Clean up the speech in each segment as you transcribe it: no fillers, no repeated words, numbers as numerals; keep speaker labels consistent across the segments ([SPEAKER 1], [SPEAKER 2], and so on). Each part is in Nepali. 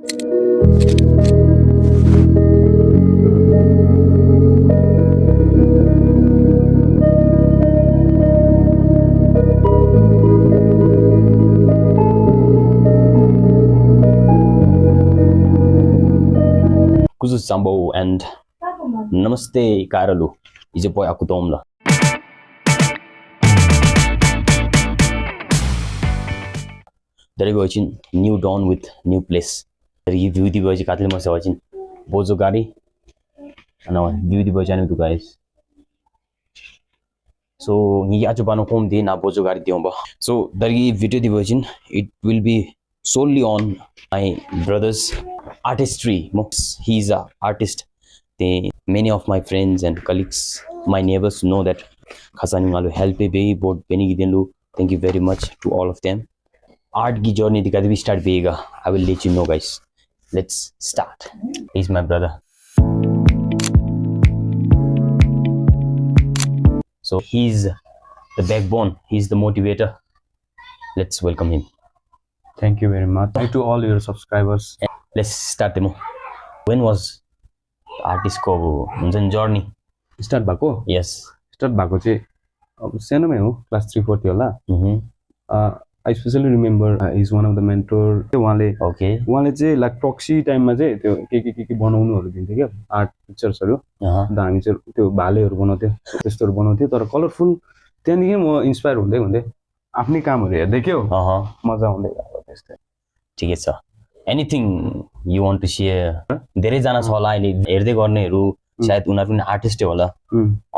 [SPEAKER 1] Kuzu Sambo and Namaste Karalu. Ijo boy aku tomla. There you go, new dawn with new place. There you view the boy katle masa wajin. Bozo gari. Ana view the boy janu tu guys. So ni ajo bano kom de na bozo gari diomba. So there you video the version. It will be solely on my brother's artistry. He's an artist. Many of my friends and colleagues, my neighbors know that Khasani Malu help be board Benny Gidenlu. Thank you very much to all of them. Art ki journey dikha we start bega. I will let you know, guys. Let's start. He's my brother. So he's the backbone. He's the motivator. Let's welcome him.
[SPEAKER 2] Thank you very much. Hi to all your subscribers.
[SPEAKER 1] Let's start demo. When was artist ko journey
[SPEAKER 2] start भएको?
[SPEAKER 1] Yes.
[SPEAKER 2] Start भएको चाहिँ अब सानोमै हो, क्लास 3-4 थियो होला. I especially remember he's one of the mentor. उहाँले चाहिँ लाइक प्रक्सी टाइममा चाहिँ त्यो के बनाउनुहरु दिन्थ्यो के आर्ट पिक्चर्सहरु. अन्त हामी चाहिँ त्यो भालेहरु बनाउँथ्यो, त्यस्तोहरु बनाउँथ्यो. तर कलरफुल त्यहाँदेखि म इन्स्पायर हुँदै आफ्नै कामहरु हेर्दै के हो मजा आउँदै गयो त्यस्तै.
[SPEAKER 1] ठिकै छ. Anything you want to share? धेरै जना छ होला अहिले हेर्दै गर्नेहरु सायद उनीहरु पनि आर्टिस्ट होला.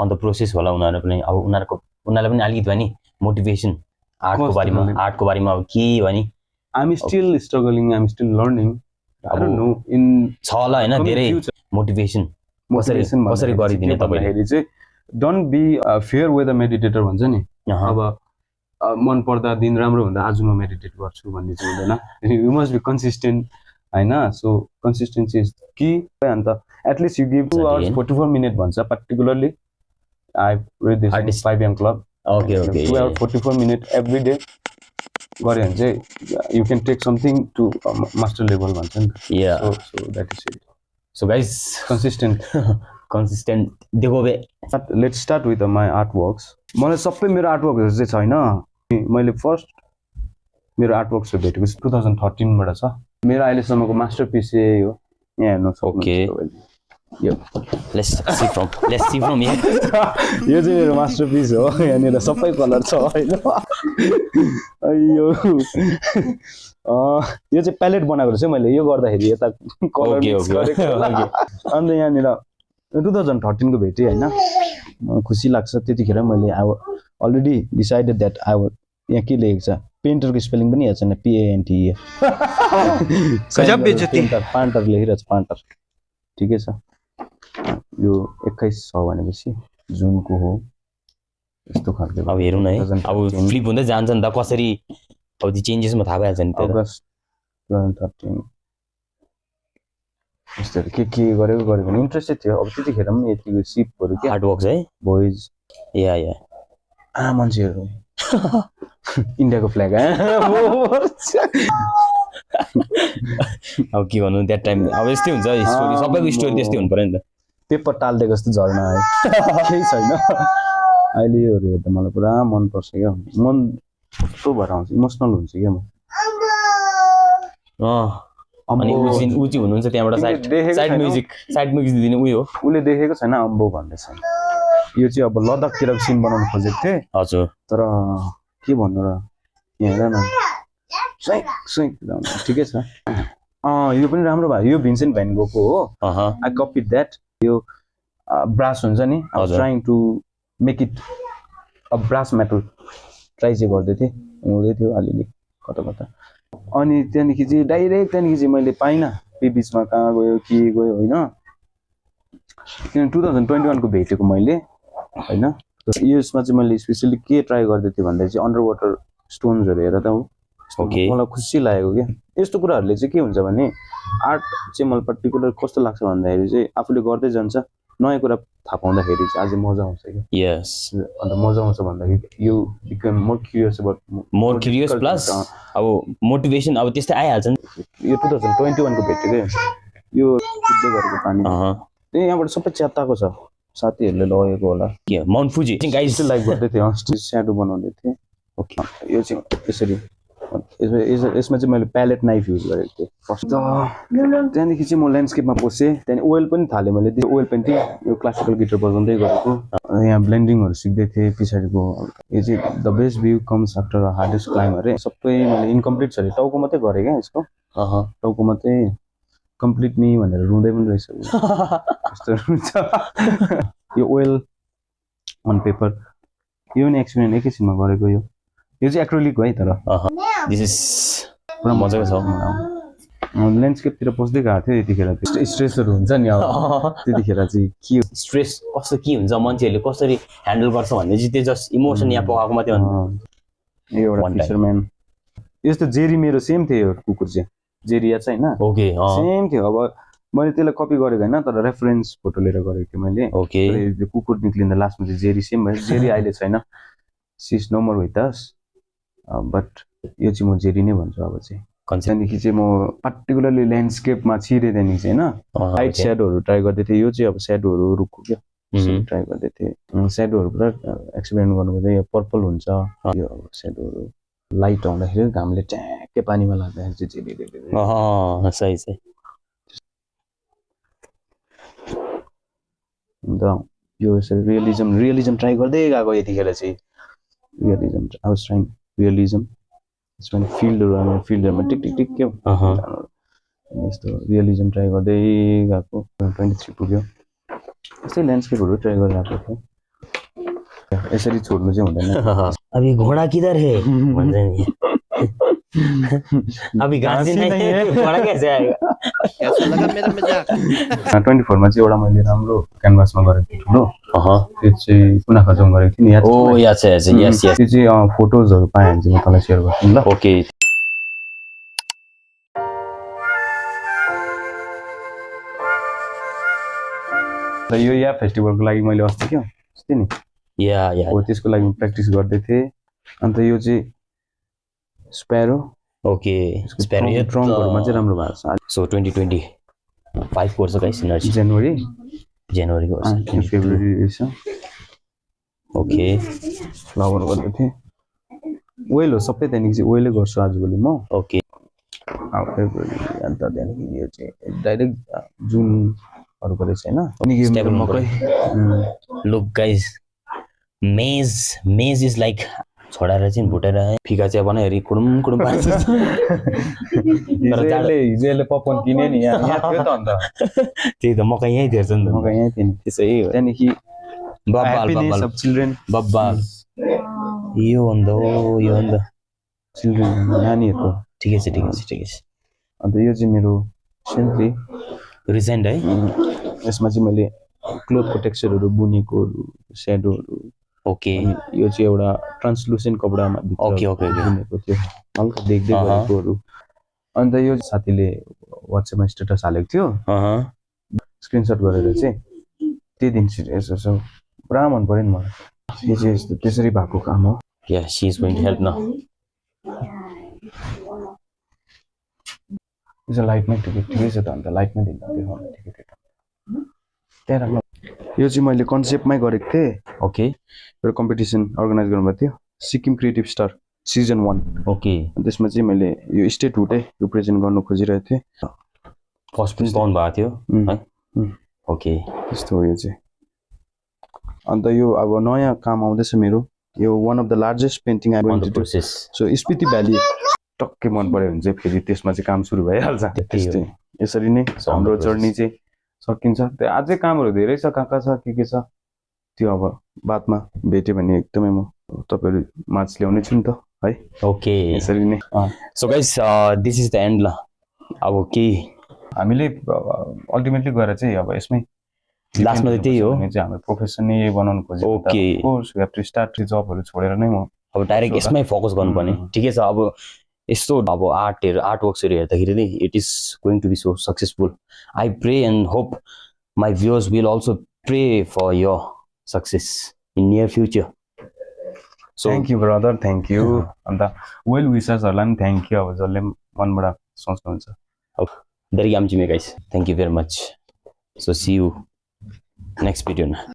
[SPEAKER 1] अन द प्रोसेस होला उनीहरु पनि. अब उनीहरुलाई पनि अलिकति भनी मोटिभेसन आर्टको बारेमा अब के भनी
[SPEAKER 2] I'm still struggling, I'm still learning. I don't know in
[SPEAKER 1] छ होला हैन धेरै मोटिभेसन कसरी गरिदिने तपाईले
[SPEAKER 2] चाहिँ don't be fear with a meditator भन्छ नि. अब मन पर्दा दिन राम्रो हुँदा आज म मेडिटेट गर्छु भन्ने चाहिँ हुँदैन. You must be consistent हैन. So consistency is key. And at least you give 2 hours 44 minutes भन्छ. Particularly I read this in 5 AM club.
[SPEAKER 1] Okay.
[SPEAKER 2] 2 hours 44 minutes every day गरे भने चाहिँ you can take something to master level भन्छ नि.
[SPEAKER 1] Yeah.
[SPEAKER 2] So that is it.
[SPEAKER 1] So guys, consistent देखो बे.
[SPEAKER 2] Let's start with my artworks. मलाई सबै मेरो आर्टवर्कहरु चाहिँ छैन. मैले फर्स्ट मेरो आर्टवर्क्स भेटेको 2013 बाट छ. मेरो अहिले सम्मको मास्टरपिस चाहिँ हो. यहाँ हेर्नु सक्नुहुन्छ. यो
[SPEAKER 1] let's see from here.
[SPEAKER 2] यो चाहिँ मेरो मास्टरपिस हो. यहाँनिर सबै कलर छ हैन. अय्यो यो चाहिँ प्यालेट बनाएको रहेछ मैले. यो गर्दाखेरि यता कलर मिक्स गरेको. अन्त यहाँनिर 2013 को भेटे हैन. खुसी लाग्छ. त्यतिखेर मैले already decided that I was यहाँ के लेखेको छ पेन्टरको स्पेलिङ पनि हेर्छ न PANTER. गजब बेइज्जती. पान्टर लेखिरहेछ पान्टर. ठिकै छ. यो 21 छ भनेपछि जुनको हो. यस्तो खालको
[SPEAKER 1] अब हेरौँ न है. अब फ्लिप हुँदै जान्छ नि त कसरी अब ती चेन्जेसमा थाहा भइहाल्छ नि.
[SPEAKER 2] अगस्त 2013 यस्तो के गरेको भने इन्ट्रेस्टेड थियो. अब त्यतिखेर पनि यतिको सिपहरु के
[SPEAKER 1] आर्टवर्क्स है
[SPEAKER 2] बोइज
[SPEAKER 1] या
[SPEAKER 2] मान्छेहरु इन्डियाको फ्ल्याग
[SPEAKER 1] अब के भन्नु द्याट टाइम अब यस्तै हुन्छ स्टोरी. सबैको स्टोरी त्यस्तै हुनु पर्यो नि त.
[SPEAKER 2] पेपर टाल्दिएको जस्तो झर्ना है. केही छैन. अहिले योहरु हेर्दा मलाई पुरा मन पर्छ क्या. मन कस्तो भएर आउँछ. इमोसनल हुन्छ क्या म.
[SPEAKER 1] अनि उजी हुनुहुन्छ त्यहाँबाट साइड म्युजिक दिने उयो हो.
[SPEAKER 2] उले देखेको छैन अम्बो भन्दैछ. यो चाहिँ अब लद्दाखतिर सिन बनाउन खोजेको थिए.
[SPEAKER 1] हजुर.
[SPEAKER 2] तर के भन्नु र यहाँ हेर न स्विङ ठिकै छ. यो पनि राम्रो भयो. यो भिन्सेन्ट भ्यान गोको हो. I copied that. यो ब्रास हुन्छ नि. I was trying to make it a brass metal try चाहिँ गर्दै थिएँ. हुँदै थियो अलिअलि कता. अनि त्यहाँदेखि चाहिँ डाइरेक्ट मैले पाइनँ. बिचमा कहाँ गयो के गयो होइन. किन 2021 को भेटेको मैले हैन. यसमा चाहिँ मैले स्पेशली के ट्राई गर्दै थिएँ भन्दा चाहिँ अन्डर वाटर स्टोन्सहरु हेरेर त मलाई खुसी लागेको के. यस्तो कुराहरुले चाहिँ के हुन्छ भने आर्ट चाहिँ मलाई पर्टिकुलर कस्तो लाग्छ भन्दाखेरि चाहिँ आफूले गर्दै जान्छ नयाँ कुरा थाहा पाउँदाखेरि चाहिँ अझै मजा आउँछ क्या
[SPEAKER 1] यस
[SPEAKER 2] अन्त मजा आउँछ भन्दाखेरि you become more curious about
[SPEAKER 1] more curious plus अब मोटिभेसन अब त्यस्तै आइहाल्छ नि
[SPEAKER 2] यो 2021 को भेटेकै यो कुद्दै गरेको पानी त्यही यहाँबाट सबै च्यात्ताको छ साथीहरूले लगेको होला
[SPEAKER 1] के माउन्ट फुजी गाइस
[SPEAKER 2] लाइक गर्दै थिएँ स्याडो बनाउँदै थिएँ
[SPEAKER 1] ओके
[SPEAKER 2] यो चाहिँ यसरी यसमा चाहिँ मैले प्यालेट नाइफ युज गरेको थिएँ फर्स्ट त्यहाँदेखि चाहिँ म ल्यान्डस्केपमा पसेँ त्यहाँदेखि ओइल पनि थालेँ मैले त्यो ओइल पेन्टिङ यो क्लासिकल गिटार बजाउँदै गरेको यहाँ ब्लेन्डिङहरू सिक्दै थिएँ पछाडिको यो चाहिँ the best view comes after hardest climb अरे सबै मैले इन्कम्प्लिट छ अरे टाउको मात्रै गरेँ क्या यसको टाउको मात्रै कम्प्लिट मी भनेर रुँदै पनि रहेछ यस्तो रुन्छ यो ओइल अन पेपर यो नि एक्सपिरियन्स एकैछिनमा गरेको यो चाहिँ एक्रोलिक हो है तर
[SPEAKER 1] दिस इज पुरा मजाको छ
[SPEAKER 2] ल्यान्डस्केपतिर पस्दै गएको थियो यतिखेर स्ट्रेसहरू हुन्छ नि अब त्यतिखेर चाहिँ के
[SPEAKER 1] स्ट्रेस कस्तो के हुन्छ मान्छेहरूले कसरी ह्यान्डल गर्छ भन्ने चाहिँ त्यो जस्ट इमोसन यहाँ पकाएको मात्रै हो
[SPEAKER 2] यो एउटा फिसरम्यान यस्तो जेरी मेरो सेम थियो यो कुकुर चाहिँ जेरिया चाहिँ होइन
[SPEAKER 1] ओके
[SPEAKER 2] सेम थियो अब मैले त्यसलाई कपी गरेको होइन तर रेफरेन्स फोटो लिएर गरेको थिएँ मैले
[SPEAKER 1] ओके
[SPEAKER 2] त्यो कुकुर निक्लिँदा लास्टमा चाहिँ जेरी सेम भयो जेरी अहिले छैन she is no more with us but यो चाहिँ म जेरी नै भन्छु अब चाहिँ त्यहाँदेखि चाहिँ म पार्टिकुलरली ल्यान्डस्केपमा छिरेँ त्यहाँदेखि चाहिँ होइन लाइट स्याडोहरू ट्राई गर्दै थिएँ यो चाहिँ अब स्याडोहरू रुखको क्या ट्राई गर्दै थिएँ स्याडोहरू पुरा एक्सपेरिमेन्ट गर्नुको चाहिँ यो पर्पल हुन्छ यो अब स्याडोहरू लाइट आउँदाखेरि घामले ट्याक्कै पानीमा लाग्दाखेरि चाहिँ
[SPEAKER 1] सही सही
[SPEAKER 2] अन्त यो यसरी रियलिजम ट्राई गर्दै गएको यतिखेर चाहिँ realism I was trying realism यसमा फिल्डहरूमा टिक टिक टिक के यस्तो रियलिजम ट्राई गर्दै गएको 23 पुग्यो यस्तै ल्यान्डस्केपहरू ट्राई गरिरहेको थियो यसरी छोड्नु चाहिँ हुँदैन
[SPEAKER 1] अभी घोडा किधर है भन्छ नि अभी घाँसी नहीं है घोडा कैसे आएगा
[SPEAKER 3] कैसा लगा मेरा मजाक
[SPEAKER 2] 24 मा चाहिँ एउटा मैले राम्रो क्यानभासमा गरेको थिएँ ठुलो त्यो चाहिँ कुना खर्चम गरेको थिएँ नि याद
[SPEAKER 1] ओ यस यस यस
[SPEAKER 2] त्यो चाहिँ फोटोजहरू पाएँ भने चाहिँ म तँलाई सेयर गर्छु ल
[SPEAKER 1] ओके
[SPEAKER 2] र यो या फेस्टिभलको लागि मैले अस्ति क्या अस्ति नि
[SPEAKER 1] या
[SPEAKER 2] हो त्यसको लागि प्र्याक्टिस गर्दै थिएँ अन्त यो चाहिँ स्प्यारो
[SPEAKER 1] ओके स्प्यारो यो
[SPEAKER 2] ट्रङ्कहरूमा चाहिँ राम्रो भएको छ
[SPEAKER 1] सो 2025 को वर्ष गाइस एनर्जी जनवरी को वर्ष
[SPEAKER 2] फेब्रुअरी रहेछ
[SPEAKER 1] ओके
[SPEAKER 2] फ्लावर गर्दै थिएँ ओइल हो सबै त्यहाँदेखि चाहिँ ओइलै गर्छु आजभोलि म
[SPEAKER 1] ओके
[SPEAKER 2] अब फेब्रुअरी अन्त त्यहाँदेखि यो चाहिँ डाइरेक्ट जुनहरूको रहेछ होइन
[SPEAKER 1] मकै लुक गाइस मेज इज लाइक छोडाएर चाहिँ भुटेर फिका चिया बनायो कुडुम कुडुम पार्छ
[SPEAKER 2] हिजोले पपकर्न किने नि यहाँ थियो त अन्त
[SPEAKER 1] त्यही त मकै यहीँ धेर्छ नि त
[SPEAKER 2] मकै यहीँ थियो नि
[SPEAKER 1] त्यसै हो
[SPEAKER 2] त्यहाँदेखि
[SPEAKER 1] बब्बाल
[SPEAKER 2] चिल्ड्रेन
[SPEAKER 1] बब्बाल यो अन्त हो यो अन्त
[SPEAKER 2] चिल्ड्रेन नानीहरूको
[SPEAKER 1] ठिकै छ
[SPEAKER 2] अन्त यो चाहिँ मेरो रिसेन्टली
[SPEAKER 1] रिसेन्ट है
[SPEAKER 2] यसमा चाहिँ मैले क्लोथको टेक्सचरहरू बुनेकोहरू स्याडोहरू
[SPEAKER 1] ओके
[SPEAKER 2] यो चाहिँ एउटा ट्रान्सलुसेन्ट कपडामा
[SPEAKER 1] ओके
[SPEAKER 2] बुनेको थियो हल्का देख्दै गरेकोहरू अन्त यो साथीले वाट्सएपमा स्टेटस हालेको थियो स्क्रिनसट गरेर चाहिँ त्यही दिन यसो पुरा मन पर्यो नि मलाई यो चाहिँ यस्तो त्यसरी भएको काम हो
[SPEAKER 1] या she is going to help now
[SPEAKER 2] यो लाइटमै ठिकै छ त अन्त लाइटमै देख्दा ठिकै त्यहाँ राम्रो यो चाहिँ मैले कन्सेप्टमै गरेको थिएँ
[SPEAKER 1] ओके
[SPEAKER 2] एउटा कम्पिटिसन अर्गनाइज गर्नुभएको थियो Sikkim creative star season 1
[SPEAKER 1] okay
[SPEAKER 2] त्यसमा चाहिँ मैले यो स्टेटहुडै रिप्रेजेन्ट गर्नु खोजिरहेको थिएँ
[SPEAKER 1] फर्स्ट पनि पाउनु भएको थियो है ओके
[SPEAKER 2] त्यस्तो हो यो चाहिँ अन्त यो अब नयाँ काम आउँदैछ मेरो यो one of the largest painting I want to do so Spiti valley टक्कै मन पर्यो भने चाहिँ फेरि त्यसमा चाहिँ काम सुरु भइहाल्छ त्यस्तै यसरी नै हाम्रो जर्नी चाहिँ सकिन्छ त्यो अझै कामहरू धेरै छ कहाँ छ के छ त्यो अब बादमा भेट्यो भने एकदमै म तपाईँहरू माझ ल्याउने छु नि त है
[SPEAKER 1] ओके
[SPEAKER 2] यसरी नै
[SPEAKER 1] so guys this is the and ल अब के
[SPEAKER 2] हामीले अल्टिमेटली गएर चाहिँ अब यसमै
[SPEAKER 1] लास्टमा चाहिँ त्यही हो
[SPEAKER 2] चाहिँ हाम्रो प्रोफेसन नै यही बनाउनु खोजेको
[SPEAKER 1] okay
[SPEAKER 2] course we have to start जबहरू छोडेर नै म
[SPEAKER 1] अब डाइरेक्ट यसमै फोकस गर्नुपर्ने ठिकै छ अब यस्तो अब आर्ट वर्क्सहरू हेर्दाखेरि नै it is going to be so successful I pray and hope my viewers will also pray for your success in near future. So
[SPEAKER 2] thank you brother, thank you. And वेल विसर्सहरूलाई पनि थ्याङ्क यू, अब जसले मनबाट सोच्नुहुन्छ।
[SPEAKER 1] dari amchime guys, thank you very much. So see you next video na.